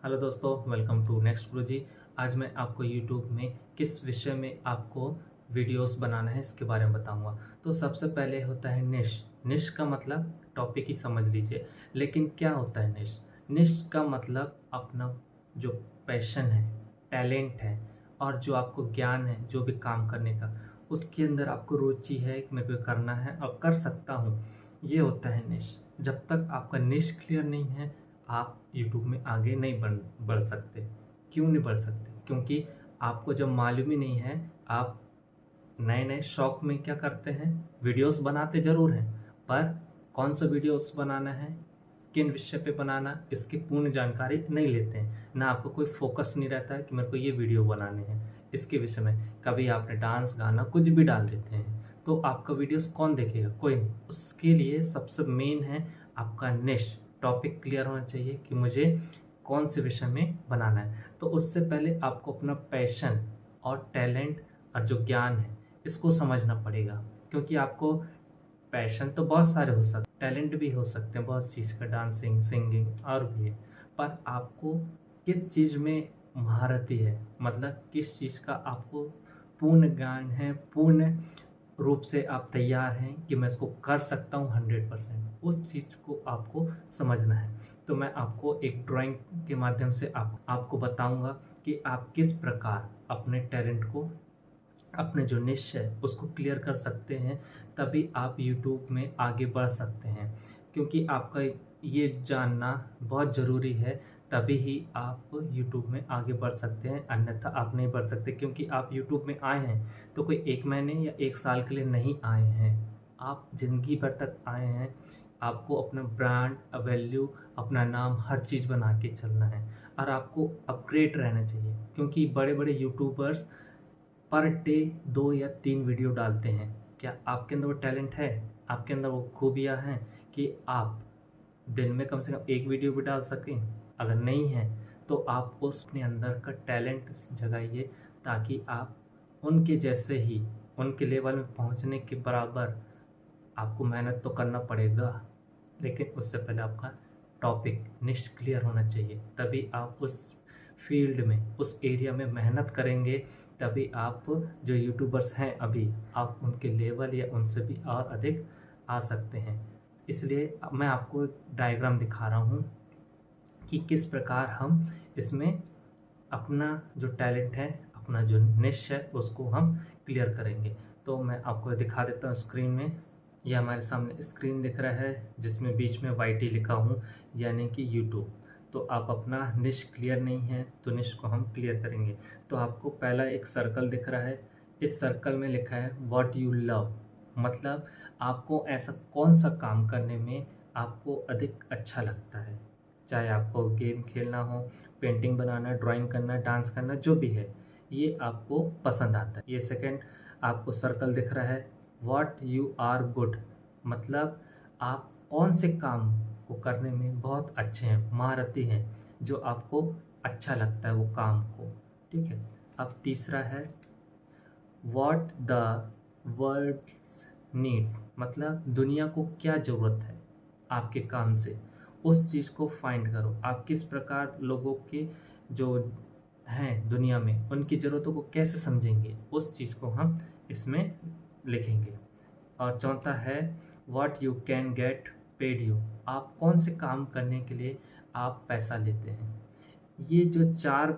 Hello दोस्तों, welcome to next गुरुजी। आज मैं आपको यूट्यूब में किस विषय में आपको वीडियोस बनाना है इसके बारे में बताऊंगा। तो सबसे पहले होता है निश। निश का मतलब टॉपिक ही समझ लीजिए। लेकिन क्या होता है निश? निश का मतलब अपना जो पैशन है, टैलेंट है और जो आपको ज्ञान है, जो भी काम करने का उसके अंदर आपको रुचि है कि मेरे को करना है और कर सकता हूँ, ये होता है निश। जब तक आपका निश क्लियर नहीं है आप यूट्यूब में आगे नहीं बढ़ सकते। क्यों नहीं बढ़ सकते? क्योंकि आपको जब मालूम ही नहीं है, आप नए नए शौक में क्या करते हैं, वीडियोस बनाते ज़रूर हैं, पर कौन सा वीडियोस बनाना है, किन विषय पे बनाना, इसकी पूर्ण जानकारी नहीं लेते हैं। ना आपको कोई फोकस नहीं रहता है कि मेरे को ये वीडियो बनाने हैं इसके विषय में। कभी आपने डांस गाना कुछ भी डाल देते हैं तो आपका वीडियोस कौन देखेगा? कोई नहीं। उसके लिए सबसे मेन है आपका निश। टॉपिक क्लियर होना चाहिए कि मुझे कौन से विषय में बनाना है। तो उससे पहले आपको अपना पैशन और टैलेंट और जो ज्ञान है इसको समझना पड़ेगा। क्योंकि आपको पैशन तो बहुत सारे हो सकते, टैलेंट भी हो सकते हैं बहुत चीज़ का, डांसिंग, सिंगिंग और भी है। पर आपको किस चीज़ में महारती है, मतलब किस चीज़ का आपको पूर्ण ज्ञान है, पूर्ण रूप से आप तैयार हैं कि मैं इसको कर सकता हूँ 100%, उस चीज़ को आपको समझना है। तो मैं आपको एक ड्राइंग के माध्यम से आपको बताऊंगा कि आप किस प्रकार अपने टैलेंट को, अपने जो निश है उसको क्लियर कर सकते हैं। तभी आप यूट्यूब में आगे बढ़ सकते हैं। क्योंकि आपका ये जानना बहुत ज़रूरी है, तभी ही आप यूट्यूब में आगे बढ़ सकते हैं, अन्यथा आप नहीं बढ़ सकते। क्योंकि आप यूट्यूब में आए हैं तो कोई 1 महीने या 1 साल के लिए नहीं आए हैं, आप ज़िंदगी भर तक आए हैं। आपको अपना ब्रांड, वैल्यू, अपना नाम, हर चीज़ बना के चलना है और आपको अपग्रेड रहना चाहिए। क्योंकि बड़े बड़े यूट्यूबर्स पर डे 2 या 3 वीडियो डालते हैं। क्या आपके अंदर वो टैलेंट है, आपके अंदर वो खूबियाँ हैं कि आप दिन में कम से कम 1 वीडियो भी डाल सकें? अगर नहीं है तो आप उस अपने अंदर का टैलेंट जगाइए, ताकि आप उनके जैसे ही, उनके लेवल में पहुंचने के बराबर आपको मेहनत तो करना पड़ेगा। लेकिन उससे पहले आपका टॉपिक निश क्लियर होना चाहिए। तभी आप उस फील्ड में, उस एरिया में मेहनत करेंगे। तभी आप जो यूट्यूबर्स हैं अभी, आप उनके लेवल या उनसे भी और अधिक आ सकते हैं। इसलिए अब मैं आपको एक डायग्राम दिखा रहा हूँ कि किस प्रकार हम इसमें अपना जो टैलेंट है, अपना जो निश है उसको हम क्लियर करेंगे। तो मैं आपको दिखा देता हूँ स्क्रीन में। ये हमारे सामने स्क्रीन दिख रहा है जिसमें बीच में वाईटी लिखा हूँ, यानी कि यूट्यूब। तो आप अपना निश क्लियर नहीं है तो निश को हम क्लियर करेंगे। तो आपको पहला एक सर्कल दिख रहा है, इस सर्कल में लिखा है व्हाट यू लव। मतलब आपको ऐसा कौन सा काम करने में आपको अधिक अच्छा लगता है। चाहे आपको गेम खेलना हो, पेंटिंग बनाना, ड्राइंग करना, डांस करना, जो भी है ये आपको पसंद आता है। ये सेकंड आपको सर्कल दिख रहा है व्हाट यू आर गुड। मतलब आप कौन से काम को करने में बहुत अच्छे हैं, महारती हैं, जो आपको अच्छा लगता है वो काम को। ठीक है। अब तीसरा है व्हाट द वर्ल्ड नीड्स। मतलब दुनिया को क्या ज़रूरत है आपके काम से, उस चीज़ को फाइंड करो। आप किस प्रकार लोगों के जो हैं दुनिया में उनकी ज़रूरतों को कैसे समझेंगे, उस चीज़ को हम इसमें लिखेंगे। और चौथा है what you can get paid you. आप कौन से काम करने के लिए आप पैसा लेते हैं। ये जो 4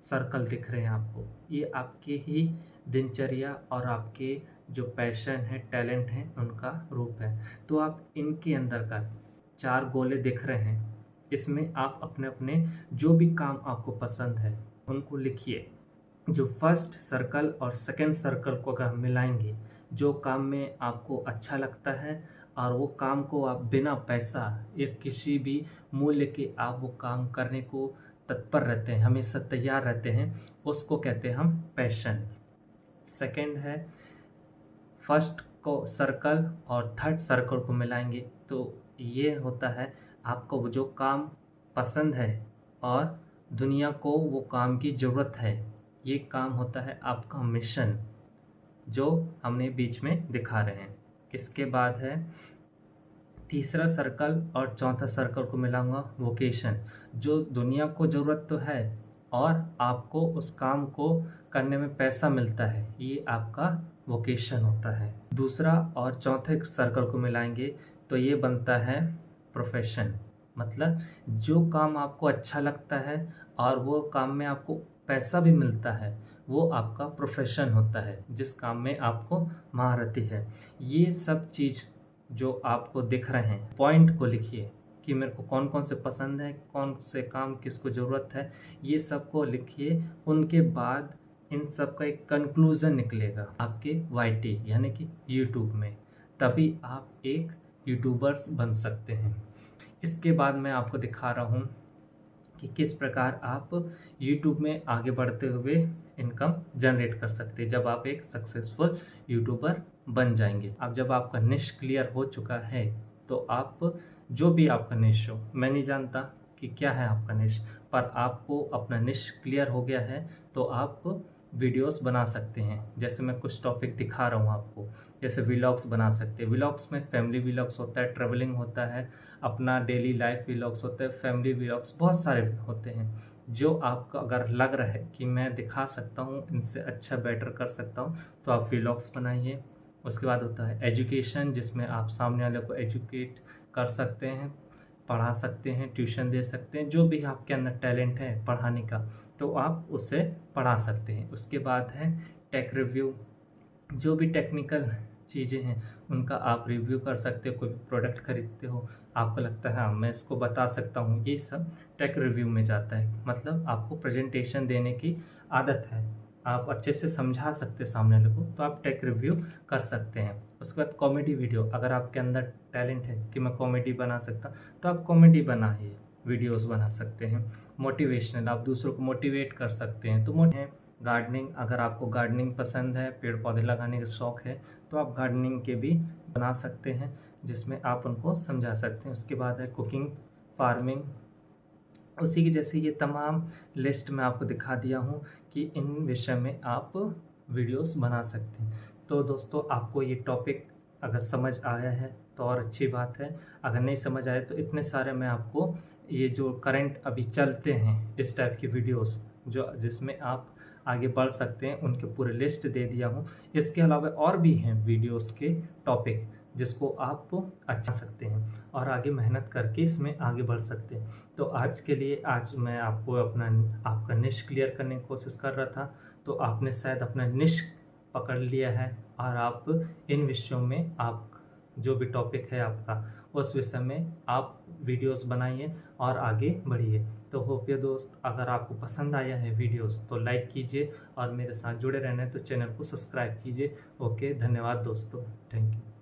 सर्कल दिख रहे हैं आपको, ये आपके ही दिनचर्या और आपके जो पैशन है, टैलेंट है, उनका रूप है। तो आप इनके अंदर का 4 गोले दिख रहे हैं, इसमें आप अपने अपने जो भी काम आपको पसंद है उनको लिखिए। जो फर्स्ट सर्कल और सेकंड सर्कल को अगर हम मिलाएंगे, जो काम में आपको अच्छा लगता है और वो काम को आप बिना पैसा या किसी भी मूल्य के आप वो काम करने को तत्पर रहते हैं, हमेशा तैयार रहते हैं, उसको कहते हैं हम पैशन। सेकंड है फर्स्ट को सर्कल और थर्ड सर्कल को मिलाएंगे तो ये होता है आपको वो जो काम पसंद है और दुनिया को वो काम की ज़रूरत है। ये काम होता है आपका मिशन, जो हमने बीच में दिखा रहे हैं। इसके बाद है तीसरा सर्कल और चौथा सर्कल को मिलाऊंगा वोकेशन। जो दुनिया को ज़रूरत तो है और आपको उस काम को करने में पैसा मिलता है, ये आपका वोकेशन होता है। दूसरा और चौथे सर्कल को मिलाएंगे तो ये बनता है प्रोफेशन। मतलब जो काम आपको अच्छा लगता है और वो काम में आपको पैसा भी मिलता है, वो आपका प्रोफेशन होता है, जिस काम में आपको महारती है। ये सब चीज़ जो आपको दिख रहे हैं, पॉइंट को लिखिए कि मेरे को कौन कौन से पसंद है, कौन से काम किसको ज़रूरत है, ये सब को लिखिए। उनके बाद इन सब का एक कंक्लूज़न निकलेगा आपके वाईटी यानी कि यूट्यूब में, तभी आप एक यूट्यूबर्स बन सकते हैं। इसके बाद मैं आपको दिखा रहा हूँ कि किस प्रकार आप YouTube में आगे बढ़ते हुए इनकम जनरेट कर सकते हैं जब आप एक सक्सेसफुल यूट्यूबर बन जाएंगे। अब जब आपका निश क्लियर हो चुका है तो आप जो भी आपका निश हो, मैं नहीं जानता कि क्या है आपका निश, पर आपको अपना निश क्लियर हो गया है तो आप वीडियोस बना सकते हैं। जैसे मैं कुछ टॉपिक दिखा रहा हूँ आपको, जैसे व्लॉग्स बना सकते हैं। व्लॉग्स में फैमिली व्लॉग्स होता है, ट्रैवलिंग होता है, अपना डेली लाइफ व्लॉग्स होता है, फैमिली व्लॉग्स बहुत सारे होते हैं। जो आपको अगर लग रहा है कि मैं दिखा सकता हूँ, इनसे अच्छा बेटर कर सकता हूँ, तो आप व्लॉग्स बनाइए। उसके बाद होता है एजुकेशन, जिसमें आप सामने वाले को एजुकेट कर सकते हैं, पढ़ा सकते हैं, ट्यूशन दे सकते हैं। जो भी आपके अंदर टैलेंट है पढ़ाने का, तो आप उसे पढ़ा सकते हैं। उसके बाद है टेक रिव्यू, जो भी टेक्निकल चीज़ें हैं उनका आप रिव्यू कर सकते हो। कोई प्रोडक्ट खरीदते हो, आपको लगता है हाँ मैं इसको बता सकता हूँ, ये सब टेक रिव्यू में जाता है। मतलब आपको प्रेजेंटेशन देने की आदत है, आप अच्छे से समझा सकते सामने वाले को, तो आप टेक रिव्यू कर सकते हैं। उसके बाद कॉमेडी वीडियो, अगर आपके अंदर टैलेंट है कि मैं कॉमेडी बना सकता, तो आप कॉमेडी बनाइए, वीडियोस बना सकते हैं। मोटिवेशनल, आप दूसरों को मोटिवेट कर सकते हैं। तो गार्डनिंग, अगर आपको गार्डनिंग पसंद है, पेड़ पौधे लगाने का शौक़ है, तो आप गार्डनिंग के भी बना सकते हैं, जिसमें आप उनको समझा सकते हैं। उसके बाद है कुकिंग, फार्मिंग, उसी की जैसे ये तमाम लिस्ट मैं आपको दिखा दिया हूँ कि इन विषय में आप वीडियोस बना सकते हैं। तो दोस्तों, आपको ये टॉपिक अगर समझ आया है तो और अच्छी बात है, अगर नहीं समझ आया तो इतने सारे मैं आपको ये जो करंट अभी चलते हैं इस टाइप की वीडियोस जो जिसमें आप आगे बढ़ सकते हैं, उनके पूरे लिस्ट दे दिया हूँ। इसके अलावा और भी हैं वीडियोस के टॉपिक जिसको आप अच्छा सकते हैं और आगे मेहनत करके इसमें आगे बढ़ सकते हैं। तो आज के लिए, आज मैं आपको आपका निश क्लियर करने की कोशिश कर रहा था, तो आपने शायद अपना निश पकड़ लिया है और आप इन विषयों में, आप जो भी टॉपिक है आपका, उस विषय में आप वीडियोस बनाइए और आगे बढ़िए। तो होप ये दोस्त, अगर आपको पसंद आया है वीडियोस तो लाइक कीजिए और मेरे साथ जुड़े रहना है तो चैनल को सब्सक्राइब कीजिए। ओके, धन्यवाद दोस्तों, थैंक यू।